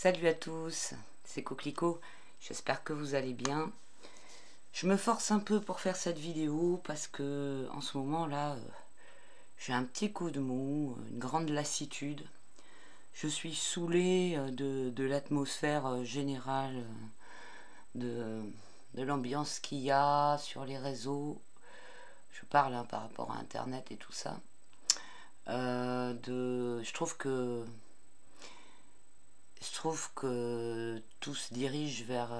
Salut à tous, c'est Coquelicot, j'espère que vous allez bien. Je me force un peu pour faire cette vidéo parce que en ce moment là, j'ai un petit coup de mou, une grande lassitude. Je suis saoulée de l'atmosphère générale, de, de l'ambiance qu'il y a sur les réseaux. Je parle par rapport à Internet et tout ça. Je trouve que tout se dirige vers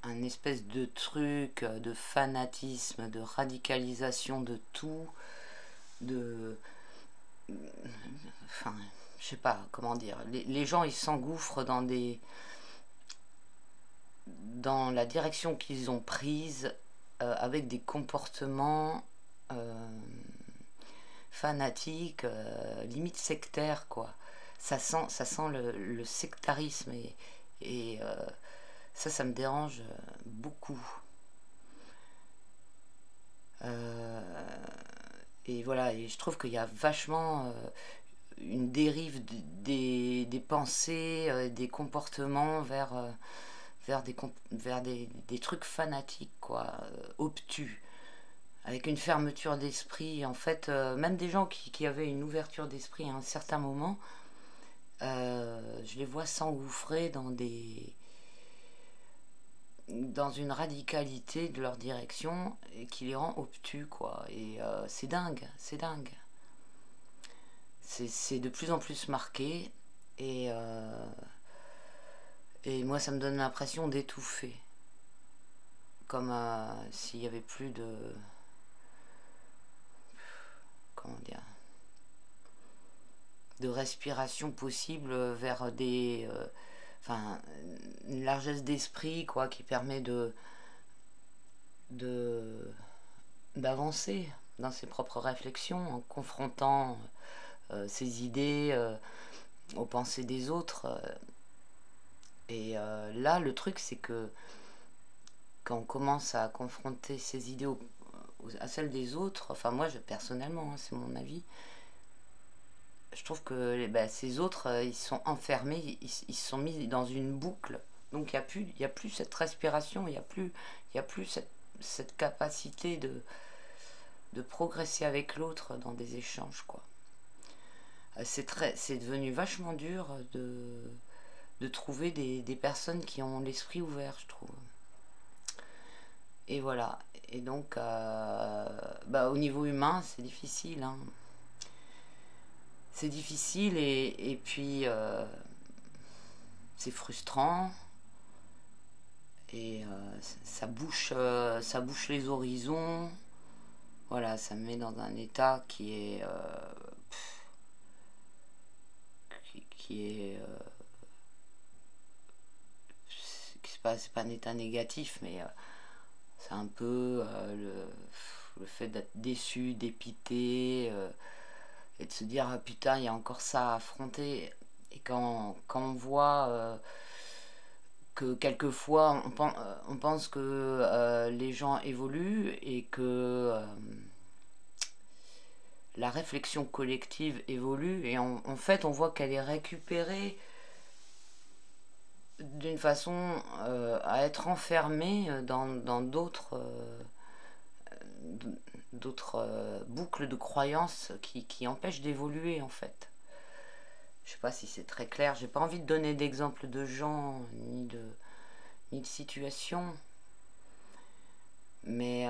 un espèce de truc, de fanatisme, de radicalisation de tout, de... Enfin, je sais pas comment dire. Les gens, ils s'engouffrent dans la direction qu'ils ont prise, avec des comportements fanatiques, limite sectaires, quoi. Ça sent le sectarisme et ça me dérange beaucoup. Et voilà, et je trouve qu'il y a vachement une dérive des pensées, des comportements vers des trucs fanatiques, quoi, obtus, avec une fermeture d'esprit. En fait, même des gens qui avaient une ouverture d'esprit à un certain moment, je les vois s'engouffrer dans une radicalité de leur direction et qui les rend obtus, quoi. Et c'est dingue, c'est dingue. C'est de plus en plus marqué et moi ça me donne l'impression d'étouffer. Comme s'il y avait plus de... Comment dire, de respiration possible vers enfin, une largesse d'esprit, quoi, qui permet d'avancer dans ses propres réflexions en confrontant ses idées aux pensées des autres. Là, le truc, c'est que quand on commence à confronter ses idées à celles des autres, enfin moi, personnellement, hein, c'est mon avis, je trouve que ces autres, ils sont enfermés, ils se sont mis dans une boucle. Donc il y a plus cette respiration, il y a plus cette capacité de progresser avec l'autre dans des échanges, quoi. C'est devenu vachement dur de trouver des personnes qui ont l'esprit ouvert, je trouve. Et voilà. Et donc, au niveau humain, c'est difficile, hein. C'est difficile et puis c'est frustrant et ça bouche les horizons. Voilà, ça me met dans un état qui est c'est pas un état négatif, mais c'est un peu le fait d'être déçu, dépité, et de se dire ah, putain, il y a encore ça à affronter. Et quand on voit que quelquefois on pense que les gens évoluent et que la réflexion collective évolue, et en fait on voit qu'elle est récupérée d'une façon à être enfermée dans d'autres boucles de croyances qui empêchent d'évoluer, en fait. Je sais pas si c'est très clair, j'ai pas envie de donner d'exemples de gens ni de situations, mais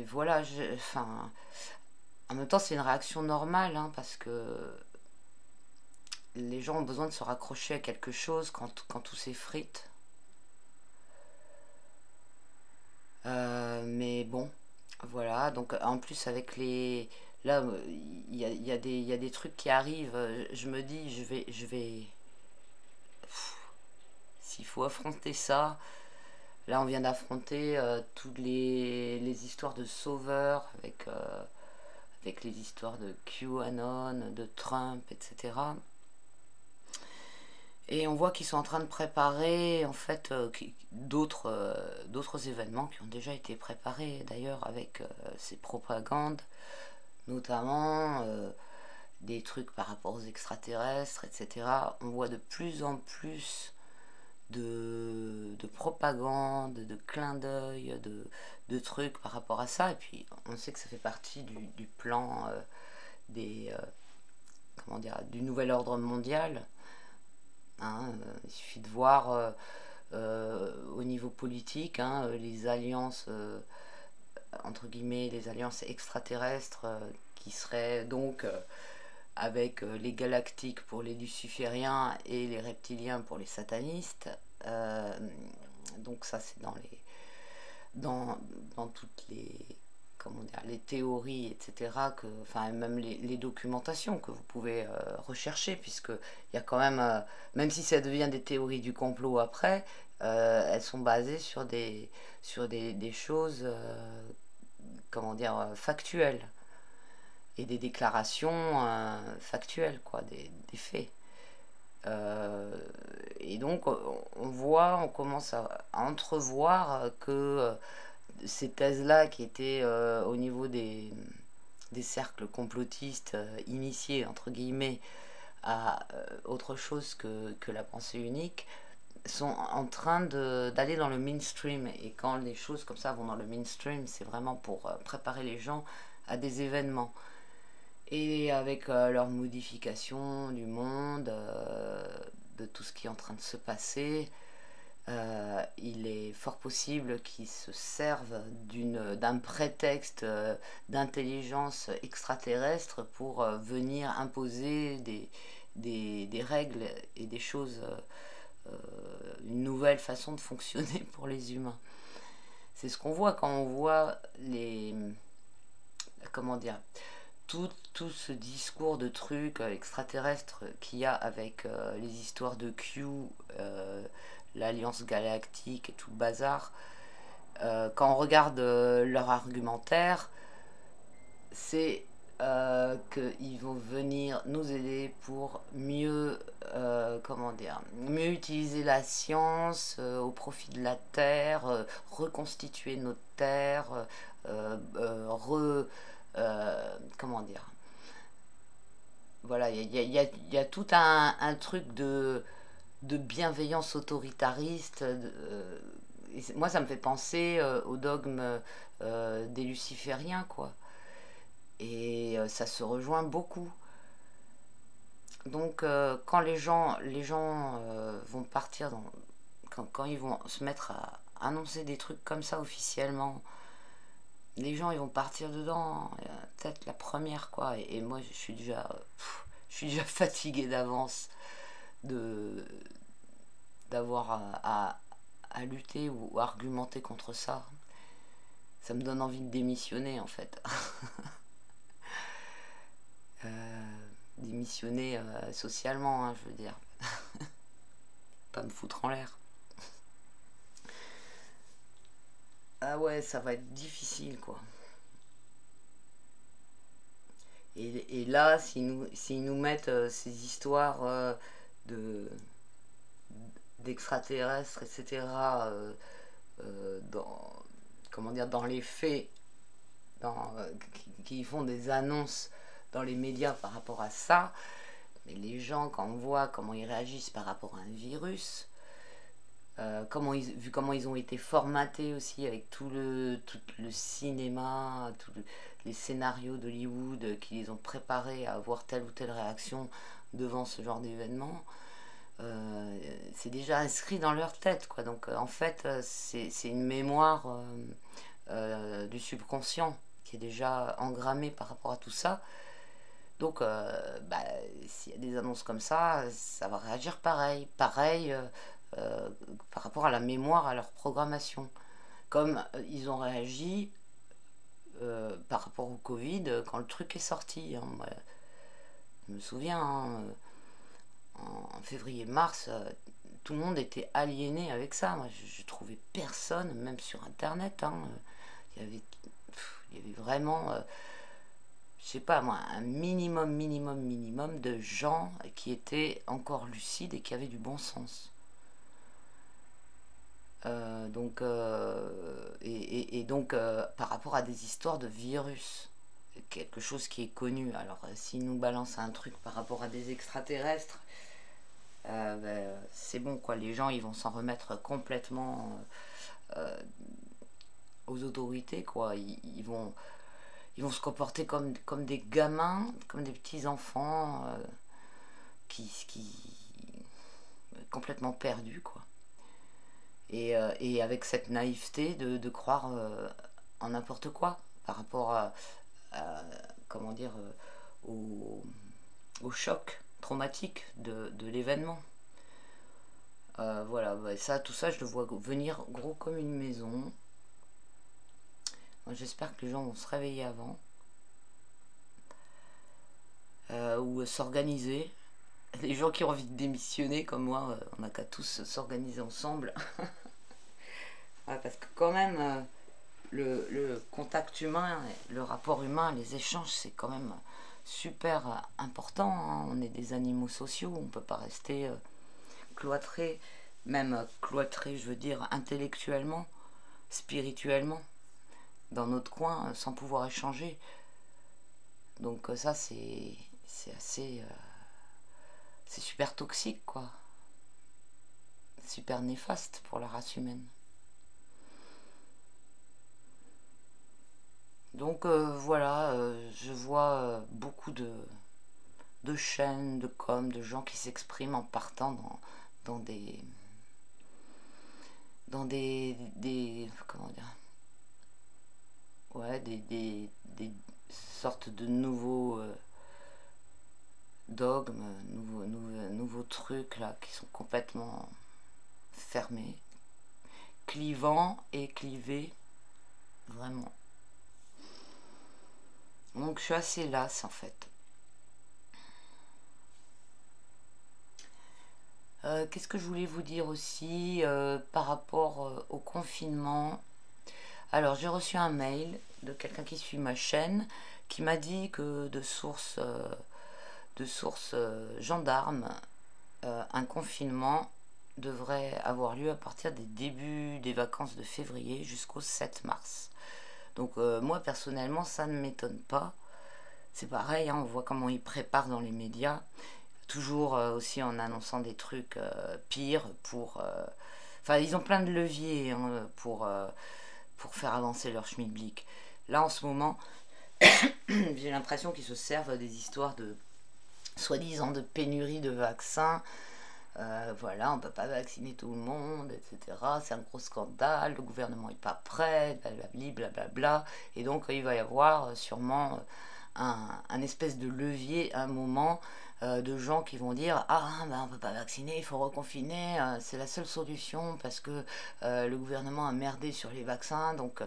voilà, enfin, en même temps c'est une réaction normale, hein, parce que les gens ont besoin de se raccrocher à quelque chose quand tout s'effrite. Mais bon, voilà, donc en plus avec les... Là, il y a des trucs qui arrivent, je me dis, s'il faut affronter ça, là on vient d'affronter toutes les histoires de sauveurs avec les histoires de QAnon, de Trump, etc. Et on voit qu'ils sont en train de préparer en fait d'autres événements qui ont déjà été préparés d'ailleurs avec ces propagandes notamment, des trucs par rapport aux extraterrestres, etc. On voit de plus en plus de propagande, de clins d'œil, de trucs par rapport à ça. Et puis on sait que ça fait partie du plan des, comment dire, du nouvel ordre mondial. Hein, il suffit de voir au niveau politique, hein, les alliances, entre guillemets, les alliances extraterrestres qui seraient donc avec les galactiques pour les lucifériens et les reptiliens pour les satanistes. Euh, donc ça c'est dans toutes les, comment dire, les théories, etc., que, enfin même les documentations que vous pouvez rechercher, puisque il y a quand même si ça devient des théories du complot après, elles sont basées sur des choses, comment dire, factuelles, et des déclarations factuelles, quoi, des faits. Euh, et donc on commence à entrevoir que ces thèses-là qui étaient au niveau des cercles complotistes initiés, entre guillemets, à autre chose que la pensée unique, sont en train d'aller dans le mainstream. Et quand les choses comme ça vont dans le mainstream, c'est vraiment pour préparer les gens à des événements. Et avec leur modification du monde, de tout ce qui est en train de se passer, il est fort possible qu'ils se servent d'un prétexte d'intelligence extraterrestre pour venir imposer des règles et des choses, une nouvelle façon de fonctionner pour les humains. C'est ce qu'on voit quand on voit comment dire, tout ce discours de trucs extraterrestres qu'il y a avec les histoires de Q, l'Alliance Galactique et tout le bazar. Quand on regarde leur argumentaire, c'est qu'ils vont venir nous aider pour mieux, comment dire, mieux utiliser la science au profit de la Terre, reconstituer notre Terre, comment dire, voilà, il y a tout un truc de bienveillance autoritariste. Moi, ça me fait penser au dogme des lucifériens, quoi. Et ça se rejoint beaucoup. Donc, quand les gens vont partir quand ils vont se mettre à annoncer des trucs comme ça officiellement, les gens ils vont partir dedans, peut-être la première, quoi. Et moi je suis déjà fatiguée d'avance de d'avoir à lutter ou argumenter contre ça. Ça me donne envie de démissionner, en fait. Démissionner socialement, hein, je veux dire. Pas me foutre en l'air. Ah ouais, ça va être difficile, quoi. Et là, s'ils nous mettent ces histoires de d'extraterrestres, etc., dans, comment dire, dans les faits, qui font des annonces dans les médias par rapport à ça, mais les gens, quand on voit comment ils réagissent par rapport à un virus, vu comment ils ont été formatés aussi avec tout le cinéma, les scénarios d'Hollywood qui les ont préparés à avoir telle ou telle réaction devant ce genre d'événement, c'est déjà inscrit dans leur tête, quoi. Donc en fait, c'est une mémoire du subconscient qui est déjà engrammée par rapport à tout ça. Donc, s'il y a des annonces comme ça va réagir pareil. Pareil par rapport à la mémoire, à leur programmation. Comme ils ont réagi par rapport au Covid quand le truc est sorti. Hein. Moi, je me souviens, hein, en février-mars, tout le monde était aliéné avec ça. Moi, je trouvais personne, même sur Internet. Hein, il y avait vraiment, je sais pas moi, un minimum de gens qui étaient encore lucides et qui avaient du bon sens. Donc, et donc par rapport à des histoires de virus. quelque chose qui est connu. Alors s'ils nous balancent un truc par rapport à des extraterrestres, c'est bon quoi, les gens ils vont s'en remettre complètement aux autorités quoi, ils vont se comporter comme des gamins, comme des petits enfants qui complètement perdus quoi. Et avec cette naïveté de croire en n'importe quoi par rapport comment dire, au choc traumatique de l'événement. Voilà, tout ça, je le vois venir gros comme une maison. J'espère que les gens vont se réveiller avant. Ou s'organiser. Les gens qui ont envie de démissionner, comme moi, on n'a qu'à tous s'organiser ensemble. Ouais, parce que quand même, le contact humain, le rapport humain, les échanges, c'est quand même super important. Hein. On est des animaux sociaux, on ne peut pas rester cloîtrés, même cloîtrés, je veux dire, intellectuellement, spirituellement, dans notre coin, sans pouvoir échanger. Donc ça, c'est assez... c'est super toxique, quoi. Super néfaste pour la race humaine. Donc voilà, je vois beaucoup de chaînes, de com, de gens qui s'expriment en partant dans des comment dire, ouais, des sortes de nouveaux dogmes, nouveaux trucs là qui sont complètement fermés, clivants et clivés, vraiment. Donc je suis assez lasse en fait. Qu'est-ce que je voulais vous dire aussi par rapport au confinement? Alors j'ai reçu un mail de quelqu'un qui suit ma chaîne qui m'a dit que de sources gendarmes, un confinement devrait avoir lieu à partir des débuts des vacances de février jusqu'au 7 mars. Donc moi personnellement ça ne m'étonne pas. C'est pareil, hein, on voit comment ils préparent dans les médias, toujours aussi en annonçant des trucs pires pour... Enfin, ils ont plein de leviers hein, pour faire avancer leur schmilblick. Là, en ce moment, j'ai l'impression qu'ils se servent des histoires de soi-disant de pénurie de vaccins. Voilà, on ne peut pas vacciner tout le monde, etc. C'est un gros scandale, le gouvernement n'est pas prêt, blablabli, blablabla. Et donc, il va y avoir sûrement un espèce de levier à un moment de gens qui vont dire ah ben on peut pas vacciner, il faut reconfiner, c'est la seule solution parce que le gouvernement a merdé sur les vaccins, donc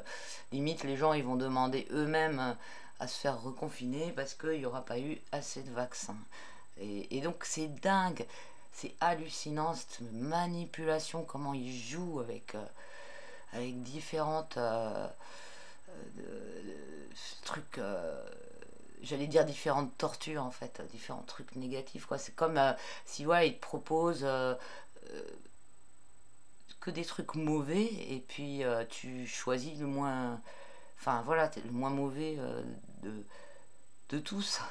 limite les gens ils vont demander eux-mêmes à se faire reconfiner parce qu'il n'y aura pas eu assez de vaccins. Et donc c'est dingue, c'est hallucinant cette manipulation, comment ils jouent avec différentes trucs j'allais dire différentes tortures en fait, différents trucs négatifs quoi. C'est comme si ouais, ils te proposent que des trucs mauvais et puis tu choisis le moins, enfin voilà, le moins mauvais de tous.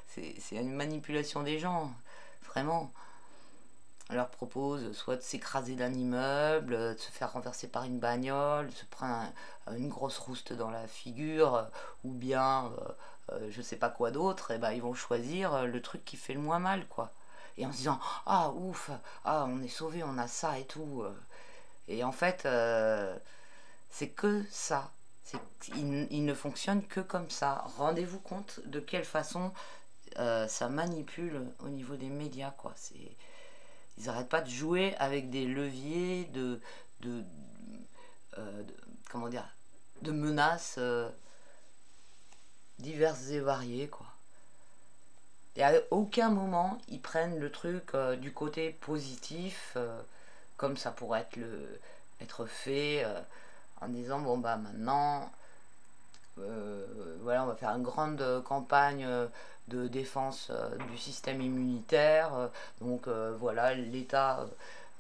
C'est une manipulation des gens, vraiment. On leur propose soit de s'écraser d'un immeuble, de se faire renverser par une bagnole, de se prendre une grosse rouste dans la figure, ou bien je sais pas quoi d'autre, et ben ils vont choisir le truc qui fait le moins mal, quoi. Et en se disant ah ouf, ah on est sauvé, on a ça et tout. Et en fait, c'est que ça. Il ne fonctionne que comme ça. Rendez-vous compte de quelle façon ça manipule au niveau des médias, quoi. Ils n'arrêtent pas de jouer avec des leviers de comment dire, de menaces diverses et variées, quoi. Et à aucun moment ils prennent le truc du côté positif, comme ça pourrait être fait en disant bon bah maintenant voilà, on va faire une grande campagne de défense du système immunitaire. Donc voilà, l'État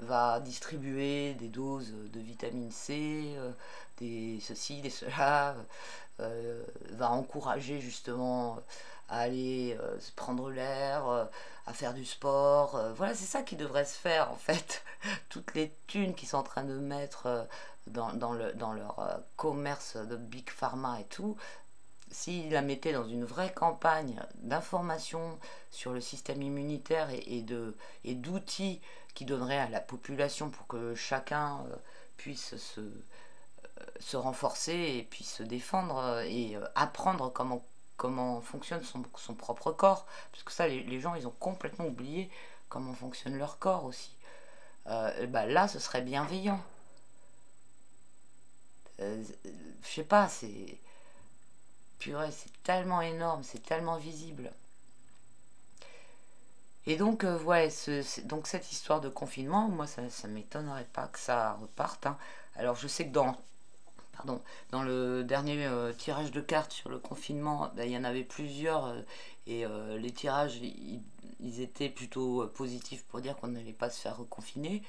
va distribuer des doses de vitamine C, des ceci, des cela, va encourager justement à aller se prendre l'air, à faire du sport. Voilà, c'est ça qui devrait se faire en fait. Toutes les thunes qu'ils sont en train de mettre dans leur commerce de Big Pharma et tout, s'ils la mettaient dans une vraie campagne d'information sur le système immunitaire et d'outils qui donneraient à la population pour que chacun puisse se renforcer et puisse se défendre et apprendre comment fonctionne son propre corps. Parce que ça, les gens, ils ont complètement oublié comment fonctionne leur corps aussi. Bah là, ce serait bienveillant. Je sais pas, c'est... Purée, c'est tellement énorme, c'est tellement visible. Et donc, ouais, donc cette histoire de confinement, moi, ça m'étonnerait pas que ça reparte, hein. Alors, je sais que pardon, dans le dernier tirage de cartes sur le confinement, ben, il y en avait plusieurs et les tirages, ils étaient plutôt positifs pour dire qu'on n'allait pas se faire reconfiner.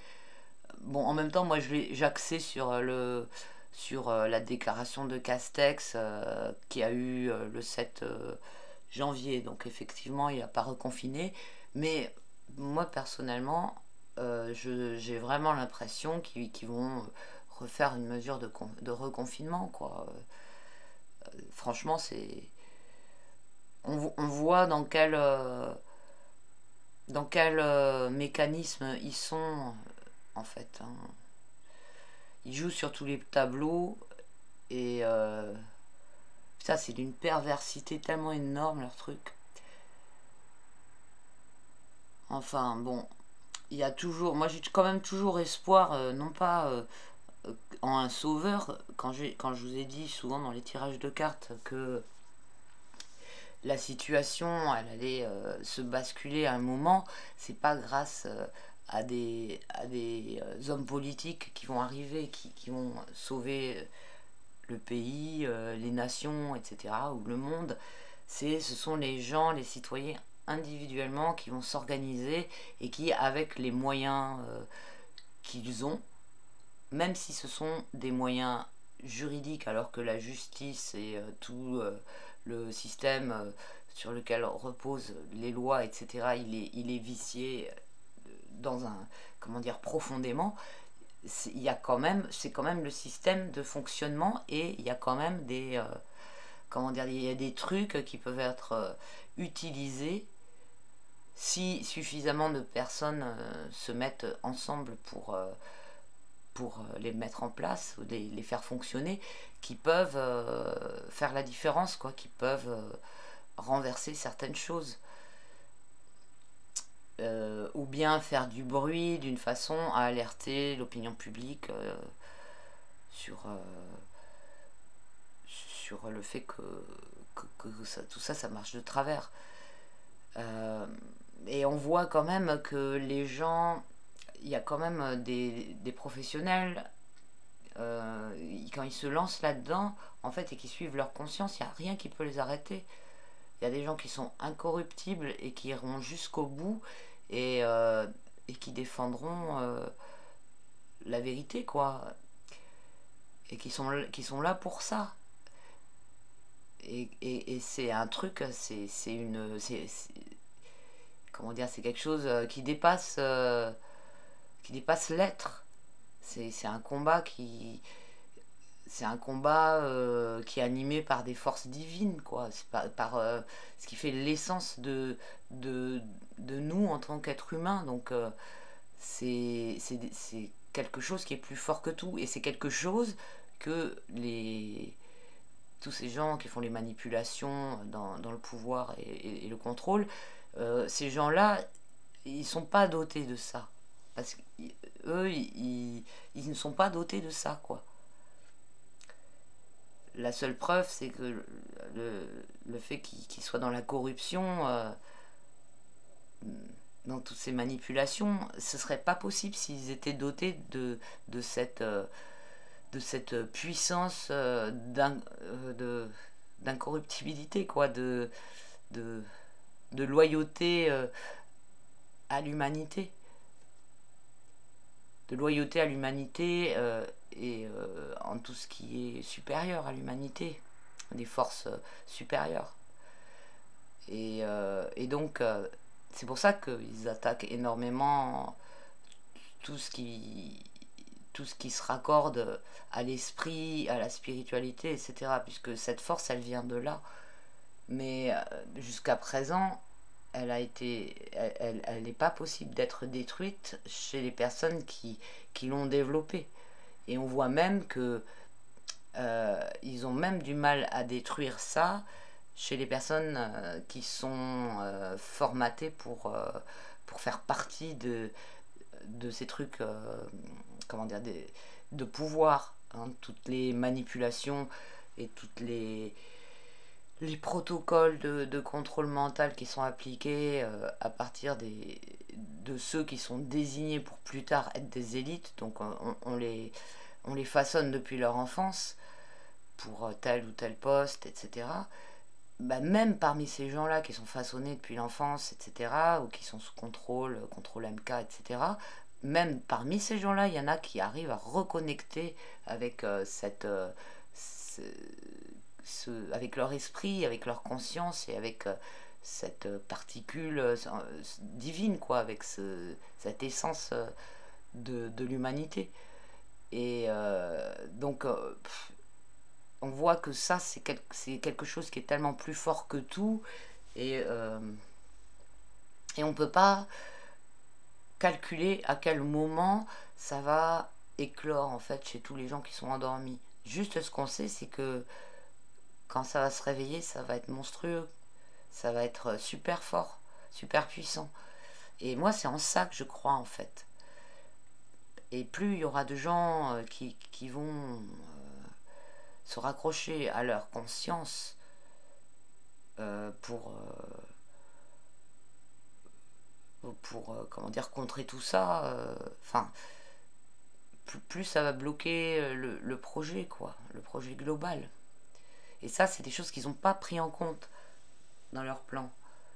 Bon, en même temps, moi, j'axais sur la déclaration de Castex qui a eu le 7 janvier. Donc, effectivement, il n'a pas reconfiné. Mais moi, personnellement, j'ai vraiment l'impression qu'ils vont refaire une mesure de reconfinement, quoi. Franchement, on voit dans quel mécanisme ils sont, en fait, hein. Ils jouent sur tous les tableaux et ça, c'est d'une perversité tellement énorme, leur truc. Enfin, bon, il y a toujours... Moi, j'ai quand même toujours espoir, non pas en un sauveur, quand je vous ai dit souvent dans les tirages de cartes que la situation, elle allait se basculer à un moment, c'est pas grâce à des hommes politiques qui vont arriver, qui vont sauver le pays, les nations, etc., ou le monde. Ce sont les gens, les citoyens individuellement qui vont s'organiser et qui, avec les moyens qu'ils ont, même si ce sont des moyens juridiques, alors que la justice et tout le système sur lequel reposent les lois, etc., il est vicié dans un, comment dire, profondément. Il y a quand même, c'est quand même le système de fonctionnement et il y a quand même comment dire, il y a des trucs qui peuvent être utilisés si suffisamment de personnes se mettent ensemble pour les mettre en place, les faire fonctionner, qui peuvent faire la différence, quoi, qui peuvent renverser certaines choses. Ou bien faire du bruit d'une façon à alerter l'opinion publique sur le fait que tout ça, ça marche de travers. Et on voit quand même que les gens, il y a quand même des professionnels, quand ils se lancent là-dedans, en fait, et qui suivent leur conscience, il n'y a rien qui peut les arrêter. Il y a des gens qui sont incorruptibles et qui iront jusqu'au bout et qui défendront la vérité, quoi. Et qui sont là pour ça. Et c'est un truc, comment dire, c'est quelque chose qui dépasse l'être. C'est un combat qui est animé par des forces divines, quoi. C'est par ce qui fait l'essence de nous en tant qu'être humain. Donc c'est quelque chose qui est plus fort que tout. Et c'est quelque chose que tous ces gens qui font les manipulations dans le pouvoir et le contrôle, ces gens-là, ils sont pas dotés de ça. Parce qu'eux, ils ne sont pas dotés de ça, quoi. La seule preuve, c'est que le fait qu'ils soient dans la corruption, dans toutes ces manipulations, ce serait pas possible s'ils étaient dotés de cette puissance d'incorruptibilité, quoi, de, de loyauté à l'humanité. de loyauté à l'humanité et en tout ce qui est supérieur à l'humanité, des forces supérieures. Et donc, c'est pour ça qu'ils attaquent énormément tout ce qui, tout ce qui se raccorde à l'esprit, à la spiritualité, etc. Puisque cette force, elle vient de là. Mais jusqu'à présent, elle n'est pas possible d'être détruite chez les personnes qui l'ont développée. Et on voit même que ils ont même du mal à détruire ça chez les personnes qui sont formatées pour faire partie de ces trucs, comment dire, de pouvoir, hein, toutes les manipulations et toutes les protocoles de contrôle mental qui sont appliqués à partir de ceux qui sont désignés pour plus tard être des élites. Donc on les façonne depuis leur enfance pour tel ou tel poste, etc. Bah, même parmi ces gens-là qui sont façonnés depuis l'enfance, etc., ou qui sont sous contrôle MK, etc., même parmi ces gens-là, il y en a qui arrivent à reconnecter avec avec leur esprit, avec leur conscience et avec cette particule divine, quoi, avec cette essence de l'humanité. Et donc, on voit que ça, c'est quelque chose qui est tellement plus fort que tout. Et on ne peut pas calculer à quel moment ça va éclore, en fait, chez tous les gens qui sont endormis. Juste ce qu'on sait, c'est que quand ça va se réveiller, ça va être monstrueux. Ça va être super fort, super puissant. Et moi, c'est en ça que je crois, en fait. Et plus il y aura de gens qui vont se raccrocher à leur conscience pour comment dire, contrer tout ça, enfin, plus ça va bloquer le projet, quoi, le projet global. Et ça, c'est des choses qu'ils n'ont pas pris en compte dans leur plan.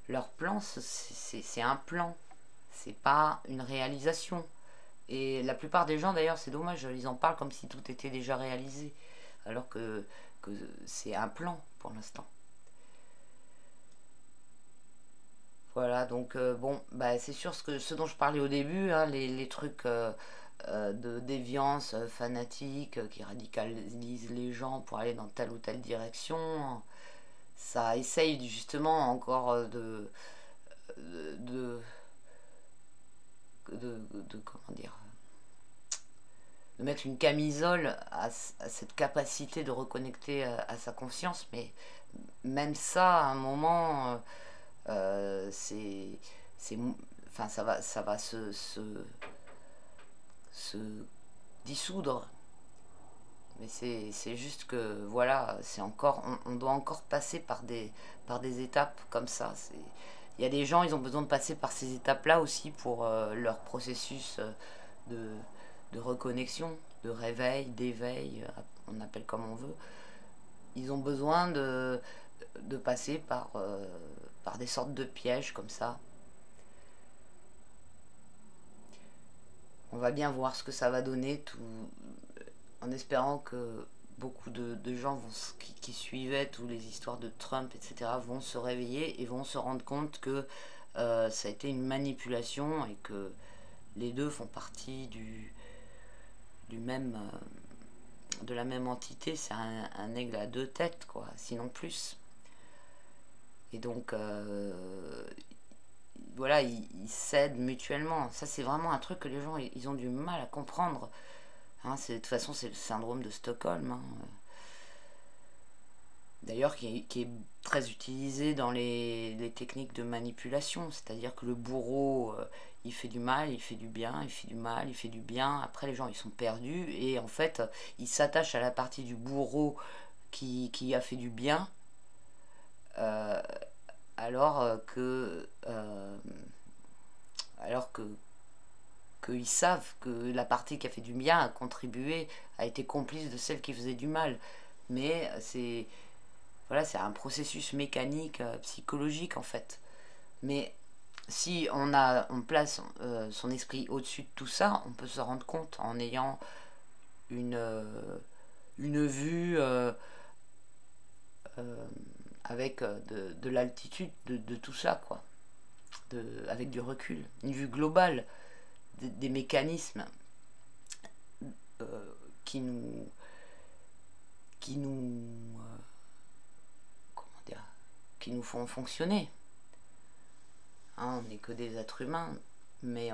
Leur plan, c'est un plan, c'est pas une réalisation. Et la plupart des gens, d'ailleurs, c'est dommage, ils en parlent comme si tout était déjà réalisé, alors que c'est un plan pour l'instant. Voilà, donc bon, bah, c'est sûr ce dont je parlais au début, hein, les trucs de déviance fanatique qui radicalisent les gens pour aller dans telle ou telle direction, ça essaye justement encore de, comment dire, de mettre une camisole à cette capacité de reconnecter à sa conscience, mais même ça, à un moment, enfin, ça va se dissoudre. Mais c'est juste que, voilà, c'est encore, on doit encore passer par des étapes comme ça. Il y a des gens, ils ont besoin de passer par ces étapes-là aussi pour leur processus de, de reconnexion, de réveil, d'éveil, on appelle comme on veut. Ils ont besoin de passer par des sortes de pièges comme ça. On va bien voir ce que ça va donner, tout, en espérant que beaucoup de gens qui suivaient toutes les histoires de Trump, etc., vont se réveiller et vont se rendre compte que ça a été une manipulation et que les deux font partie de la même entité. C'est un aigle à deux têtes, quoi, sinon plus. Et donc, voilà, ils s'aident mutuellement. Ça, c'est vraiment un truc que les gens, ils ont du mal à comprendre. Hein, de toute façon, c'est le syndrome de Stockholm. Hein. D'ailleurs, qui est très utilisé dans les techniques de manipulation. C'est-à-dire que le bourreau, il fait du mal, il fait du bien, il fait du mal, il fait du bien. Après, les gens, ils sont perdus. Et en fait, ils s'attachent à la partie du bourreau qui a fait du bien. Euh, alors que qu'ils savent que la partie qui a fait du bien a contribué, a été complice de celle qui faisait du mal. Mais voilà, c'est un processus mécanique, psychologique en fait. Mais si on place son esprit au-dessus de tout ça, on peut se rendre compte en ayant une vue avec de l'altitude de tout ça, quoi. Avec du recul, une vue globale des mécanismes qui nous comment dire, qui nous font fonctionner. Hein, on n'est que des êtres humains, mais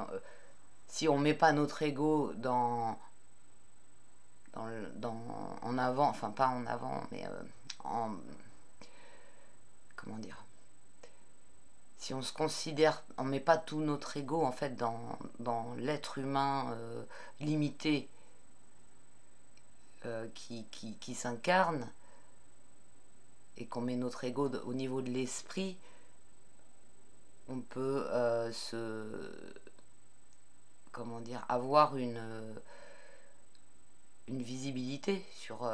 si on met pas notre ego en avant, enfin pas en avant, mais comment dire, si on se considère, on met pas tout notre ego en fait dans l'être humain limité qui s'incarne, et qu'on met notre ego au niveau de l'esprit, on peut comment dire, avoir une visibilité sur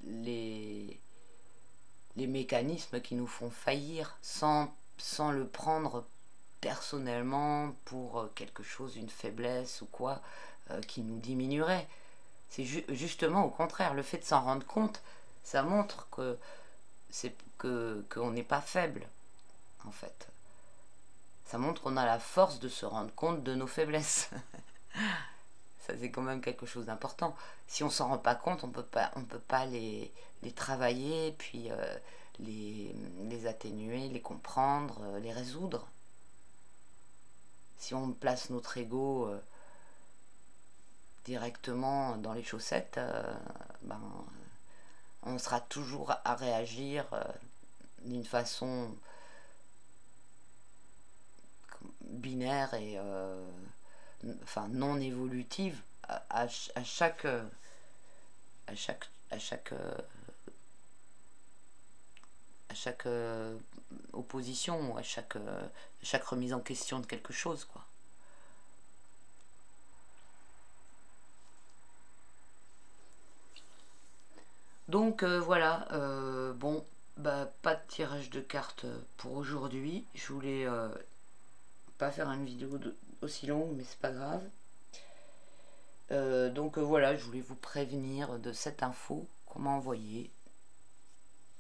les mécanismes qui nous font faillir sans le prendre personnellement pour quelque chose, une faiblesse ou quoi, qui nous diminuerait. C'est justement au contraire, le fait de s'en rendre compte, ça montre que qu'on n'est pas faible, en fait. Ça montre qu'on a la force de se rendre compte de nos faiblesses. Ça, c'est quand même quelque chose d'important. Si on s'en rend pas compte, on peut pas les travailler, puis les atténuer, les comprendre, les résoudre. Si on place notre ego directement dans les chaussettes, ben, on sera toujours à réagir d'une façon binaire et enfin non évolutive à chaque opposition, ou à chaque remise en question de quelque chose, quoi. Donc voilà, bon, bah pas de tirage de cartes pour aujourd'hui. Je voulais pas faire une vidéo aussi longue, mais c'est pas grave. Donc voilà, je voulais vous prévenir de cette info qu'on m'a envoyée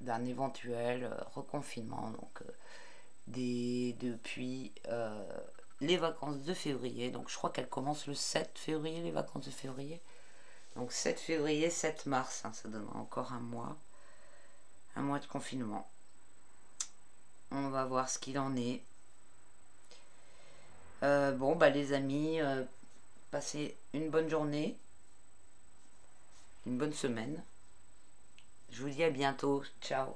d'un éventuel reconfinement, donc depuis les vacances de février. Donc je crois qu'elles commencent le 7 février, les vacances de février. Donc 7 février, 7 mars, hein, ça donne encore un mois de confinement. On va voir ce qu'il en est. Bon, bah les amis, passez une bonne journée, une bonne semaine. Je vous dis à bientôt. Ciao.